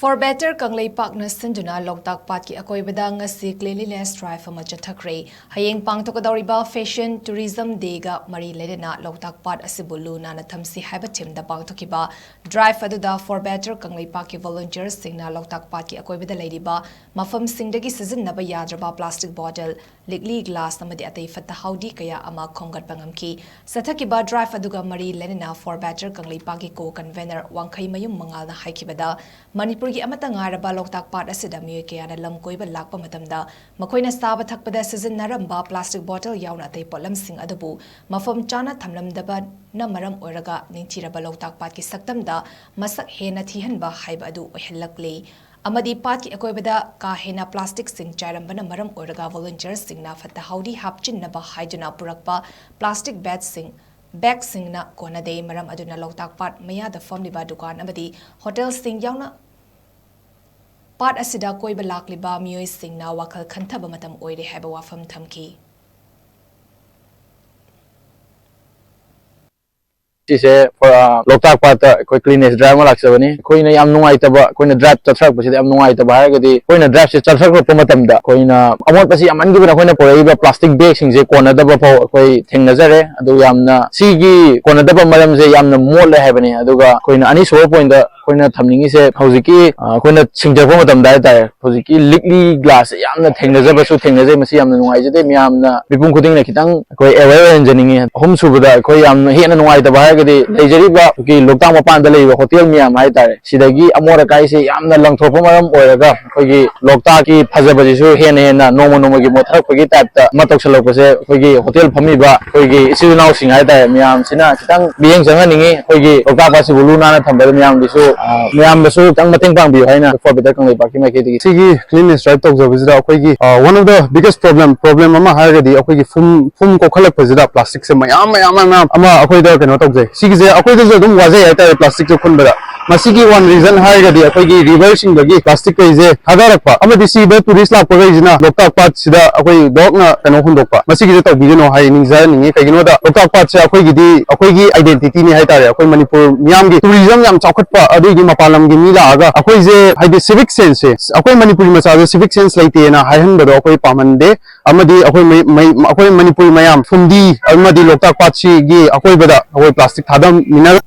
For better Kangleipak na Sinduna Loktak ki Akoibada Ngasi Cleanliness drive ama Chathakhre hayeng pangtokadoriba fashion tourism day ga mari ledena Loktak asibulu na thamsi haiba thimda pangtokiba drive aduda for better Kangleipak ki volunteers singna Loktak ki Akoibada leidiba mafam singdagi sizinaba yadraba plastic bottle likli glass namadi atei fatta haudi kaya ama khomgat bangamki Chathakiba drive aduga mari ledena for better Kangleipak ki co-convener wangkhai mayum mangal na haikibada manipur amata ngaraba Loktak asida miyoy kaya na lamkoiba lakpa matamda makoy na saba thakpada sizin naramba plastic bottle yauna tay polam sing adabu mafam chana thamlamdaba na maram oraga ningtiraba Loktak ki saktamda masak hena thihanba haiba adu ohellakle amadi ki Akoibada ka hena plastic sing chairamba na maram oraga volunteers sing na fatta haudi hapchin na ba haiduna purakpa plastic bag sing na kona day maram aduna Loktak maya da famliba dukan amadi hotel sing yauna Part asida koiba lakliba miyoy sing na wakal khantaba matam oire haiba wafam thamki. Sise for Loktak koi cleanliness drive ma laksabani koi na yam nungai taba koi na drive chathak pasi yam nungai taba haragadi koi na drive se chathak ro matamda koi na amot pasi aman gi na koi na poraiba plastic bag sing je kona daba pho koi thengnajare adu yamna sigi kona daba maram je yamna mole haibani aduga koi na ani so point da koi na thamningi se hojiki koi na singjakwa matamda ta hojiki likli glass yamna thengnajaba su thengnajai masi yamna nungai jade miyamna mipum khuding na khitang koi aware engineering hum subada koi yamna hena nungai taba haragadi leijariba ki Loktak mapan da leiba hotel miyam hai tare sidagi amora kai se yamna langthorpa maram oiraga khoigi Loktak ki phajabaji su hena nomo gi mothak khoigi type ta matok salok se khoigi hotel phamiba khoigi isinau sing hai tare miyam sina kitang bieng janga ningi khoigi Loktak pasi buluna na thambal miyam disu miyam basu tang mateng pang bi haina for better Kangleipak ki maiketi sigi cleanliness drive tok jabisida khoigi one of the biggest problem ama haragadi khoigi fum ko khalak pajida plastic se mayam ama akhoida keno tok jai sigi akoida je dum waje ai plastic to khunbada masigi one reason haragadi akoigi reversing dagi plastic kai je hagarakpa amadi siba tourist lakpa gai jina Loktak sida akoi dog na keno hundokpa masigi je tawbi no hai ningja ningi kaigino da Loktak se akoigi identity ni hai tare akoi manipur miyam gi tourism yam chawkhatpa adugi mapalam gi mi la aga akoi je haide civic sense akoi manipur macha je civic sense laite na haihan da akoi pamande amadi akoi manipur mayam fundi amadi Loktak si gi Akoibada akoi plastic thadam minar